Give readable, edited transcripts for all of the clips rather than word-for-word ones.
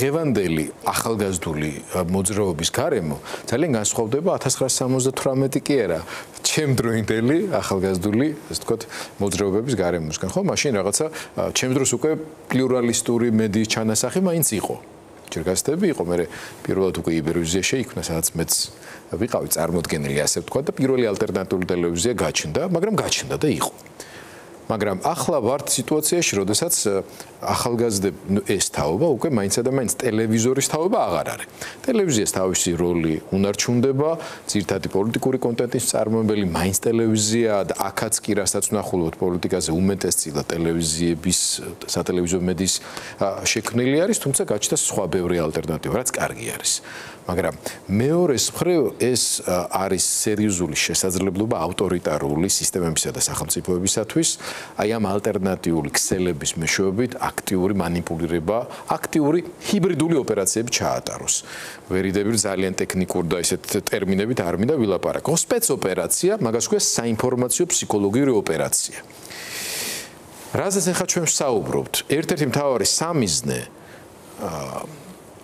დღევანდელი ახალგაზრდული მოძრაობის გარემო ძალიან განსხვავდება 1978 კი არა, ჩემდროინდელი ახალგაზრდული, ასე ვთქვათ, მოძრაობების გარემოსგან. ხო, მაშინ რაღაცა ჩემ დროს უკვე პლურალისტური მედიის ჩანასახი მაინც იყო. ჯერ გაზეთები იყო, მე პირველად უკვე იბერვიზია შეიქმნა, სადაც მეც ვიყავი წარმოდგენილი, ასე ვთქვათ, და პირველი ალტერნატიული ტელევიზია გაჩნდა, მაგრამ გაჩნდა და იყო. მაგრამ ახლა ვართ სიტუაციაში, როდესაც ახალგაზრდები ეს თაობა უკვე მაინცსა და მაინც ტელევიზორის თაობა აღარ არის. ტელევიზიას თავისი როლი უნარჩუნდება, ძირითადი პოლიტიკური კონტენტის წარმოებელი მაინც ტელევიზია და აქაც კი რასაც ვნახულობთ პოლიტიკაზე უმეტესწილად ტელევიზიების სატელევიზიო მედიის შექმნილი არის, თუმცა გაჩნდა სხვა ბევრი ალტერნატივა, რაც კარგი არის. მაგრამ მეორეს მხრივ ეს არის სერიოზული შესაძლებლობა ავტორიტარული სისტემებისა და სახელმწიფოებისათვის, აი ამ ალტერნატიული ქსელების მეშვეობით აქტიური მანიპულირება, აქტიური ჰიბრიდული ოპერაციები ჩაატაროს. ვერიდები ძალიან ტექნიკურ და ისეთ ტერმინებით არ მინდა ვილაპარაკო. სპეცოპერაცია, მაგას ქვია საინფორმაციო ფსიქოლოგიური ოპერაცია. რაზეც ახლა ჩვენ ვსაუბრობთ, ერთ-ერთი მთავარი სამიზნე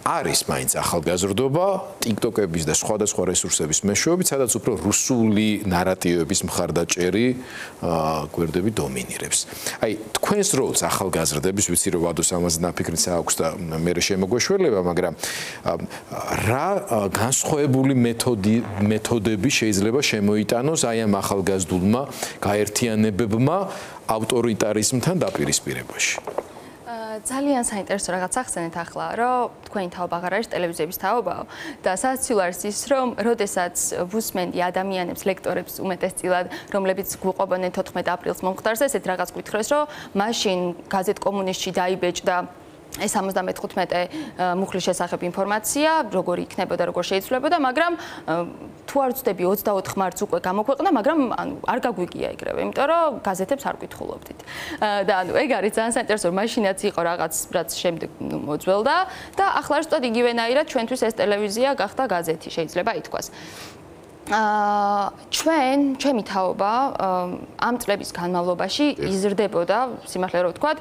არის მაინც ახალგაზრდობა, TikTok-ების და სხვადასხვა რესურსების მეშვეობით, სადაც უფრო რუსული ნარატივების მხარდაჭერი გვერდები დომინირებს. აი, თქვენს როლს ახალგაზრდების, ვიცი რომ ვადოს ამაზე ნაფიქრიც აქვს და მე შემოგვეშველება, მაგრამ რა განსხვავებული მეთოდები შეიძლება შემოიტანოს აი ამ ახალგაზრდულმა გაერთიანებებმა ავტორიტარიზმთან დაპირისპირებაში? ძალიან საინტერესო რაღაც ახსენეთ ახლა, რომ თქვენი თაობა აღარ არის ტელევიზიების თაობაო და სასაცილო არის ის, რომ როდესაც ვუსმენდი ადამიანებს, ლექტორებს უმეტესწილად, რომლებიც გვიყვებოდნენ 14 აპრილს მომხდარზე, ესეთ რაღაც გვითხრეს, რომ მაშინ გაზეთ კომუნისტში დაიბეჭდა ეს 75 მუხლის შესახებ ინფორმაცია, როგორი იქნებოდა, როგორ შეიცვლებოდა, მაგრამ თუ არ ვცდები 24 მარტს უკვე გამოქვეყნდა, მაგრამ არ გაგვიგია ეგრევე, იმიტომ რომ გაზეთებს არ გითხულობდით. და ეგ არის ძალიან საინტერესო, მაშინაც იყო რაღაც, რაც შემდეგ მოძველდა და ახლა არის ზუსტად იგივენაირად ჩვენთვის ეს ტელევიზია გახდა გაზეთი, შეიძლება ითქვას. ჩვენი თაობა ამ წლების განმავლობაში იზრდებოდა, სიმართლე რომ ვთქვათ,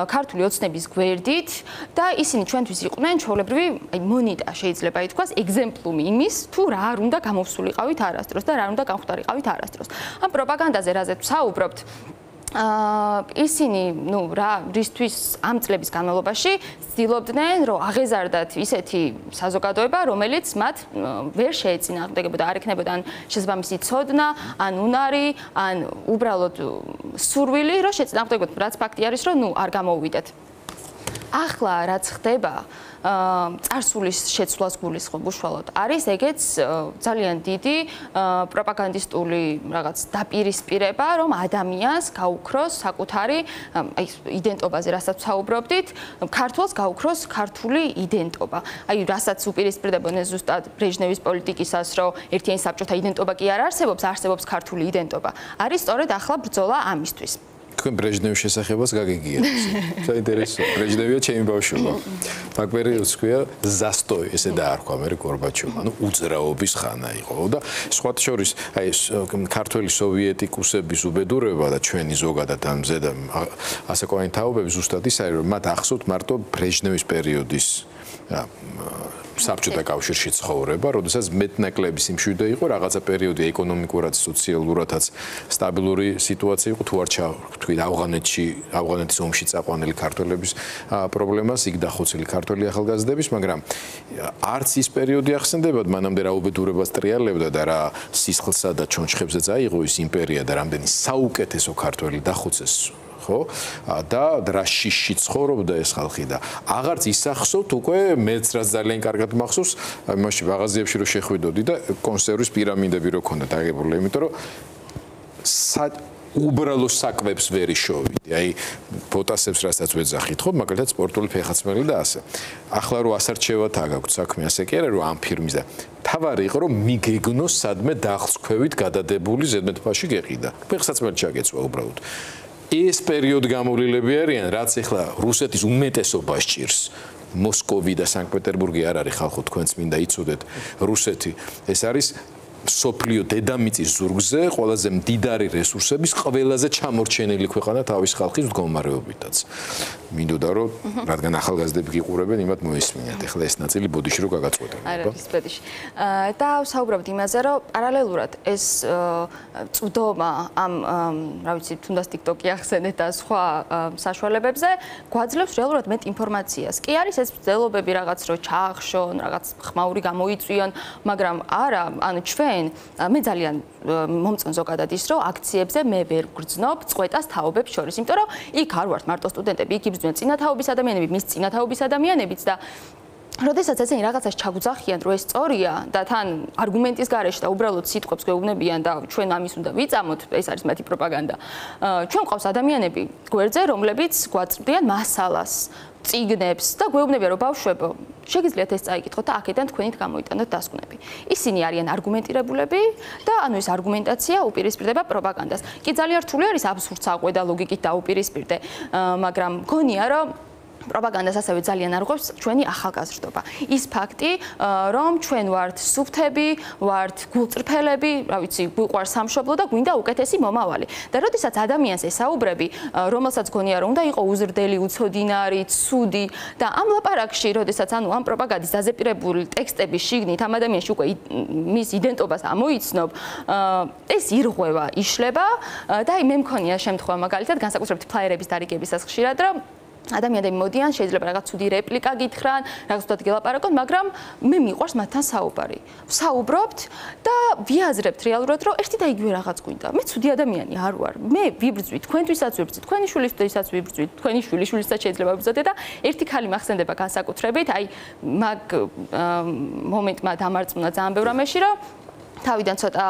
ქართული ოცნების გვერდით და ისინი ჩვენთვის იყვნენ ჩვეულებრივი მონიტა, შეიძლება ითქვას, ეგზემპლუმი იმის, თუ რა არ უნდა გამოვსულიყავით არასდროს და რა არ უნდა გამხდარიყავით არასდროს. ამ პროპაგანდაზე რაზეც ვსაუბრობთ, ისინი, რისთვის ამ წლების განმავლობაში ცდილობდნენ, რომ აღეზარდათ ისეთი საზოგადოება, რომელიც მათ ვერ შეეწინააღმდეგებოდა, არ ექნებოდა ან შესაბამისი ცოდნა, ან უნარი, ან უბრალოდ სურვილი, რომ შეეწინააღმდეგებოდ, რაც ფაქტი არის, რომ არ გამოუვიდეთ. ახლა რაც ხდება, წარსულის შეცვლას გულისხმობ უშუალოდ არის ეგეც ძალიან დიდი პროპაგანდისტული რაღაც დაპირისპირება, რომ ადამიანს გაუქროს საკუთარი იდენტობაზე, რასაც ვსაუბრობდით, ქართველს გაუქროს ქართული იდენტობა. აი, რასაც უპირისპირდებოდნენ ზუსტად ბრეჟნევის პოლიტიკისას, რომ ერთიანი საბჭოთა იდენტობა კი არ არსებობს, არსებობს ქართული იდენტობა. არის სწორედ ახლა ბრძოლა ამისთვის. თქვენ ბრეჟნევის შესახებას გაგიგიათ. საინტერესო. ბრეჟნევია ჩემი ბავშვობა. მაგ პერიოდს ქვია ზასტოი, ესე დაარქვა მე გორბაჩოვმა. უძრაობის ხანა იყო და სხვათა შორის აი ქართველი სოვიეტიკუსების უბედურება და ჩვენი ზოგადად ამზე და ასაკოვანი თაობები ზუსტად ის არის, რომ მათ ახსოვთ მარტო ბრეჟნევის პერიოდის საბჭოთა კავშირში ცხოვრება, როდესაც მეტნაკლები სიმშვიდე იყო, რაღაცა პერიოდი ეკონომიკურად, სოციალურადაც სტაბილური სიტუაცია იყო, თუ არ ჩავთქვით ავღანეთის ომში წაყვანილი ქართველების პრობლემას, იქ დახოცილი ქართველი ახალგაზრდების, მაგრამ არც ის პერიოდი ახსენდებათ, მანამდე რა უბედურებას ტრიალებდა და რა სისხლსა და ჩონჩხებზე წაიღო ის იმპერია და რამდენი საუკეთესო ქართველი დახოცეს ხო და რა შიში ცხოვრობდა ეს ხალხი და აღარც ისახსოვთ უკვე მეც რაც ძალიან კარგად მახსოვს იმაში მაღაზიებში რომ შეხვიდოდი და კონსერვის პირამიდები რო ქონდა დაგებული იმიტომ რომ უბრალო საკვებს ვერ იშოვიდი აი პოტასებს რასაც ვეძახით ხო მაგალითად სპორტული ფეხაცმელი და ასე ახლა რო ასარჩევად აგაქვთ საქმე ასე კი არა რომ ამ ფირმის და თავარი იყო რომ მიგეგნოს სადმე დახსქვევით გადადებული ზედმეტფაში გეყიდა ფეხსაცმელი ჩაგეწვა უბრალოდ ეს პერიოდი გამოვლილები არიან რაც ახლა რუსეთის უმეტესობას ჭირს მოსკოვი და სანქტ-პეტერბურგი არ არის ხალხო თქვენც მინდა იცოდეთ რუსეთი ეს არის სოფლიო დედამიწის ზურგზე ყველაზე მდიდარი რესურსების ყველაზე ჩამორჩენილი ქვეყანა თავის ხალხის მდგომარეობითაც მინდოდა რომ რადგან ახალგაზრდები გიყურებენ, იმათ მოისმინათ. ეხლა ეს ნაწილი ბოდიში რო გაგაწყვეტენ. არა, ის ბოდიში. და საუბრობთ იმაზე, რომ პარალელურად ეს წვდომა ამ რა ვიცი, თუნდაც TikTok-ი ახსენეთ და სხვა საშუალებებზე გვაძლევს რეალურად მეტ ინფორმაციას. კი არის ეს მცდელობები რაღაც რო ჩაახშონ, რაღაც ხმაური გამოიწვიონ, მაგრამ არა, ანუ ჩვენ მე ძალიან მომწონს ზოგადად ის, რომ აქციებზე მე ვერ გრძნობ წყვეტას თაობებს შორის, იმიტომ რომ იქ არ ვართ მარტო სტუდენტები, იქ იბრძვიან წინათაობის ადამიანები, მის წინათაობის ადამიანებიც და როდესაც ესენი რაღაცას ჩაგუძახიან, რომ ეს სწორია და თან არგუმენტის გარეშე და უბრალოდ სიტყვებს გვეუბნებიან და ჩვენ ამის უნდა ვიწამოთ, ეს არის მათი პროპაგანდა. ჩვენ ყავს ადამიანები გვერდზე, რომლებიც გვაწვდიან მასალას, წიგნებს და გვეუბნებიან, რომ ბავშვებო, შეგიძლიათ ეს წაიკითხოთ და აქედან თქვენით გამოიტანოთ დასკვნები. ისინი არიან არგუმენტირებულები და ანუ ეს არგუმენტაცია უპირისპირდება პროპაგანდას. კი ძალიან რთული არის აბსურდს აყვე და ლოგიკით დაუპირისპირდე, მაგრამ მგონია, რომ პროპაგანდას ასევე ძალიან არღვევს ჩვენი ახალგაზრდობა. ის ფაქტი, რომ ჩვენ ვართ სუფთები, ვართ გულწრფელები, რა ვიცი, გვიყვარს სამშობლო და გვინდა უკეთესი მომავალი. და როდესაც ადამიანს ესაუბრები, რომელსაც გონია რომ უნდა იყოს უზრდელი, უცოდინარი, ცუდი და ამ ლაპარაკში, როდესაც ანუ ამ პროპაგანდის დაზეპირებული ტექსტების შიგნით ამ ადამიანში უკვე მის იდენტობას ამოიცნობ, ეს ირღვევა, იშლება და აი მე მქონია შემთხვევა მაგალითად განსაკუთრებით ფლაიერების დარიგებისას ხშირად რომ ადამიანები მოდიან, შეიძლება რაღაც ცუდი რეპლიკა გითხრან, რაღაც თვით გელაპარაკონ, მაგრამ მე მიყვარს მათთან საუბარი. ვსაუბრობთ და ვიაზრებთ რეალურად, რომ ერთი და იგივე რაღაც გვინდა. მე ცუდი ადამიანი არ ვარ. მე ვიბრძვი, თქვენთვისაც ვიბრძვი, თქვენი შვილისთვისაც ვიბრძვი, თქვენი შვილიშვილისაც შეიძლება ვიბრძოდე და ერთი ქალი მახსენდება განსაკუთრებით, აი მაგ მომენტმა დამარწმუნა ძალიან ბევრ ამაში, რომ თავიდან ცოტა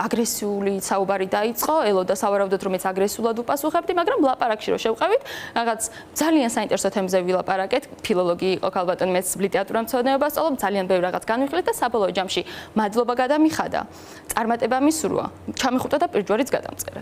აგრესიული საუბარი დაიწყო, ელოდა სავარაუდოდ რომ ეს აგრესიულად უპასუხებდი, მაგრამ ლაპარაკში რო შევყავით, რაღაც ძალიან საინტერესო თემებზე ვილაპარაკეთ, ფილოლოგი იყო ქალბატონი, მეც ლიტერატურა მცოდნეობა სწავლობ, ძალიან ბევრ რაღაც განვიხილეთ და საბოლოო ჯამში მადლობა გადამიხადა. წარმატება მისურვა, ჩამიხუტა და პირჯვარიც გადამწერა.